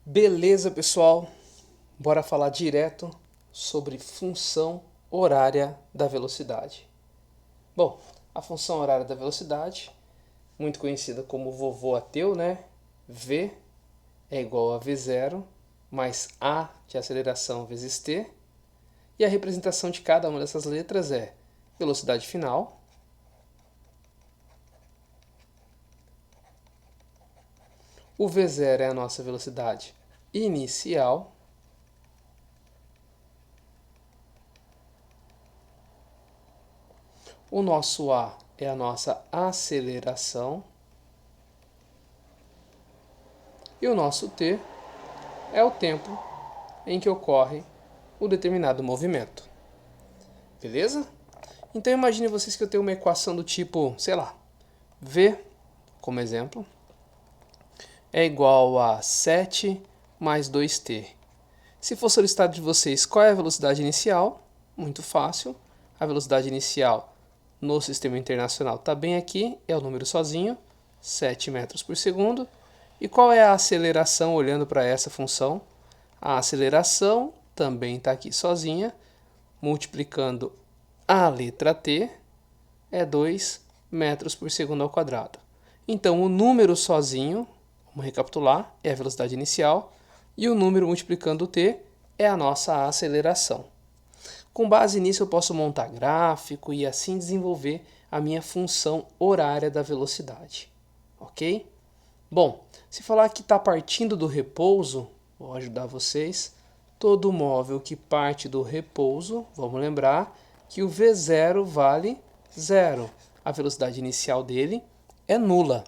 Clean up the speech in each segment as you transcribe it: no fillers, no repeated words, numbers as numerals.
Beleza, pessoal? Bora falar direto sobre função horária da velocidade. Bom, a função horária da velocidade, muito conhecida como vovô ateu, né? V é igual a V0 mais A de aceleração vezes T. E a representação de cada uma dessas letras é velocidade final, o V0 é a nossa velocidade inicial, o nosso A é a nossa aceleração e o nosso T é o tempo em que ocorre o determinado movimento. Beleza? Então imagine vocês que eu tenho uma equação do tipo, sei lá, V, como exemplo, é igual a 7 mais 2t. Se for solicitado de vocês qual é a velocidade inicial, muito fácil. A velocidade inicial no sistema internacional está bem aqui, é o número sozinho, 7 metros por segundo. E qual é a aceleração olhando para essa função? A aceleração também está aqui sozinha, multiplicando a letra t, é 2 metros por segundo ao quadrado. Então, o número sozinho, vamos recapitular, é a velocidade inicial, e o número multiplicando o t é a nossa aceleração. Com base nisso, eu posso montar gráfico e assim desenvolver a minha função horária da velocidade. Ok? Bom, se falar que está partindo do repouso, vou ajudar vocês. Todo móvel que parte do repouso, vamos lembrar que o V0 vale 0. A velocidade inicial dele é nula.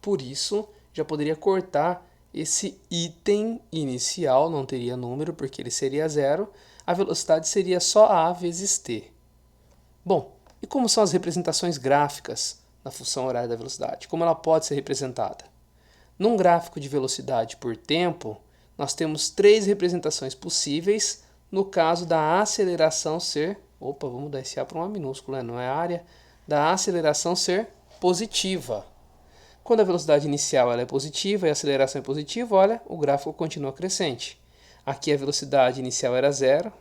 Por isso, já poderia cortar esse item inicial, não teria número porque ele seria 0. A velocidade seria só A vezes t. Bom, e como são as representações gráficas da função horária da velocidade? Como ela pode ser representada? Num gráfico de velocidade por tempo, nós temos 3 representações possíveis no caso da aceleração ser... Opa, vamos mudar esse A para um A minúsculo, né? Não é área. Da aceleração ser positiva. Quando a velocidade inicial ela é positiva e a aceleração é positiva, olha, o gráfico continua crescente. Aqui a velocidade inicial era 0.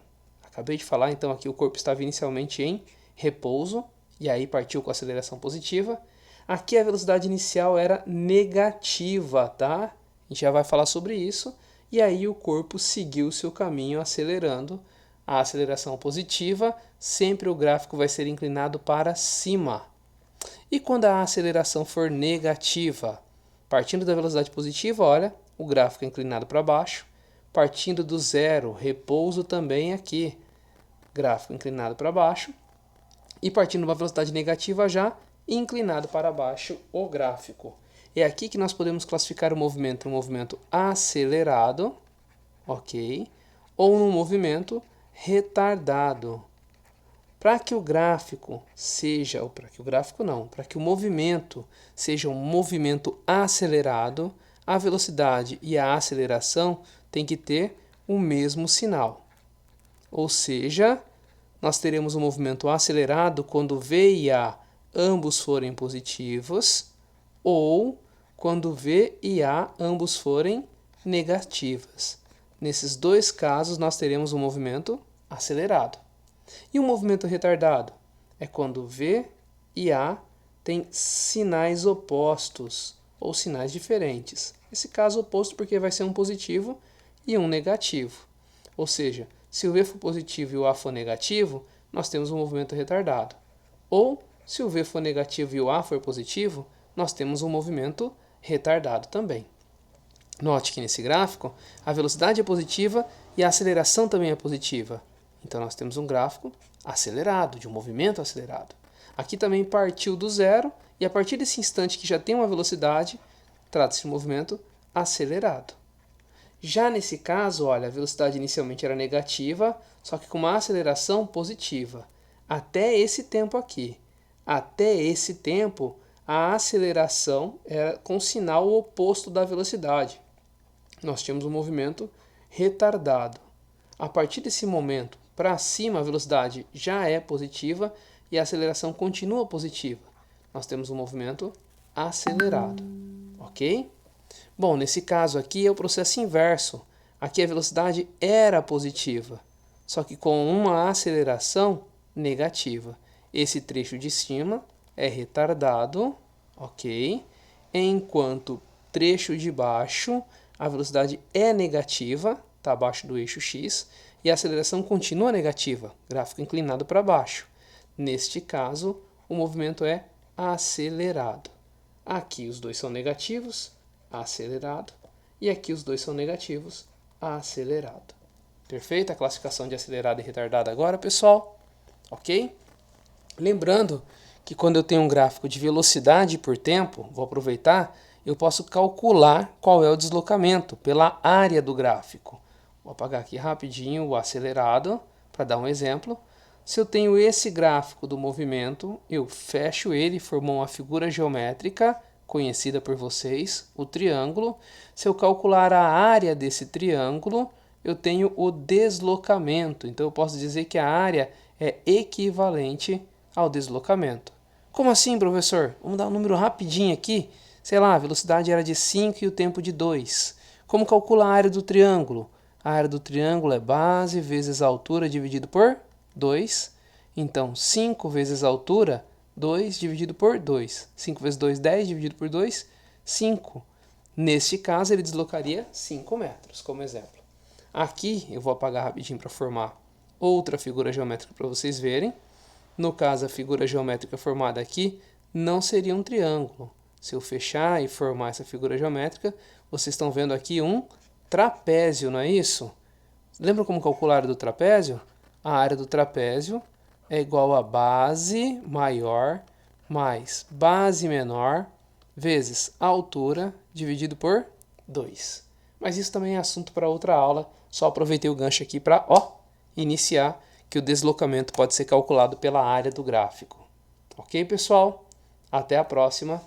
Acabei de falar, então aqui o corpo estava inicialmente em repouso e aí partiu com a aceleração positiva. Aqui a velocidade inicial era negativa, tá? A gente já vai falar sobre isso. E aí o corpo seguiu o seu caminho acelerando. A aceleração positiva, sempre o gráfico vai ser inclinado para cima. E quando a aceleração for negativa? Partindo da velocidade positiva, olha, o gráfico é inclinado para baixo. Partindo do zero, repouso também aqui, gráfico inclinado para baixo. E partindo de uma velocidade negativa já, inclinado para baixo o gráfico. É aqui que nós podemos classificar o movimento em um movimento acelerado, ok? Ou num movimento retardado. Para que o gráfico seja, ou para que o gráfico não, para que o movimento seja um movimento acelerado, a velocidade e a aceleração têm que ter o mesmo sinal. Ou seja, nós teremos um movimento acelerado quando V e A ambos forem positivos, ou quando V e A ambos forem negativas. Nesses dois casos, nós teremos um movimento acelerado. E um movimento retardado é quando V e A têm sinais opostos ou sinais diferentes. Esse caso oposto porque vai ser um positivo e um negativo. Ou seja, se o V for positivo e o A for negativo, nós temos um movimento retardado. Ou, se o V for negativo e o A for positivo, nós temos um movimento retardado também. Note que nesse gráfico, a velocidade é positiva e a aceleração também é positiva. Então, nós temos um gráfico acelerado, de um movimento acelerado. Aqui também partiu do zero, e a partir desse instante que já tem uma velocidade, trata-se de um movimento acelerado. Já nesse caso, olha, a velocidade inicialmente era negativa, só que com uma aceleração positiva. Até esse tempo aqui. Até esse tempo, a aceleração era com sinal oposto da velocidade. Nós tínhamos um movimento retardado. A partir desse momento, para cima, a velocidade já é positiva e a aceleração continua positiva. Nós temos um movimento acelerado, ok? Bom, nesse caso aqui é o processo inverso. Aqui a velocidade era positiva, só que com uma aceleração negativa. Esse trecho de cima é retardado, ok? Enquanto trecho de baixo, a velocidade é negativa, está abaixo do eixo X, e a aceleração continua negativa, gráfico inclinado para baixo. Neste caso, o movimento é acelerado. Aqui os dois são negativos, acelerado, e aqui os dois são negativos, acelerado. Perfeita a classificação de acelerado e retardado agora, pessoal? Ok? Lembrando que quando eu tenho um gráfico de velocidade por tempo, vou aproveitar, eu posso calcular qual é o deslocamento pela área do gráfico. Vou apagar aqui rapidinho o acelerado, para dar um exemplo. Se eu tenho esse gráfico do movimento, eu fecho ele e formou uma figura geométrica, conhecida por vocês, o triângulo. Se eu calcular a área desse triângulo, eu tenho o deslocamento. Então eu posso dizer que a área é equivalente ao deslocamento. Como assim, professor? Vamos dar um número rapidinho aqui. Sei lá, a velocidade era de 5 e o tempo de 2. Como calcular a área do triângulo? A área do triângulo é base vezes a altura dividido por 2. Então, 5 vezes a altura, 2 dividido por 2. 5 vezes 2, 10 dividido por 2, 5. Neste caso, ele deslocaria 5 metros, como exemplo. Aqui, eu vou apagar rapidinho para formar outra figura geométrica para vocês verem. No caso, a figura geométrica formada aqui não seria um triângulo. Se eu fechar e formar essa figura geométrica, vocês estão vendo aqui um trapézio, não é isso? Lembra como calcular a área do trapézio? A área do trapézio é igual a base maior mais base menor vezes a altura dividido por 2. Mas isso também é assunto para outra aula. Só aproveitei o gancho aqui para iniciar que o deslocamento pode ser calculado pela área do gráfico. Ok, pessoal? Até a próxima.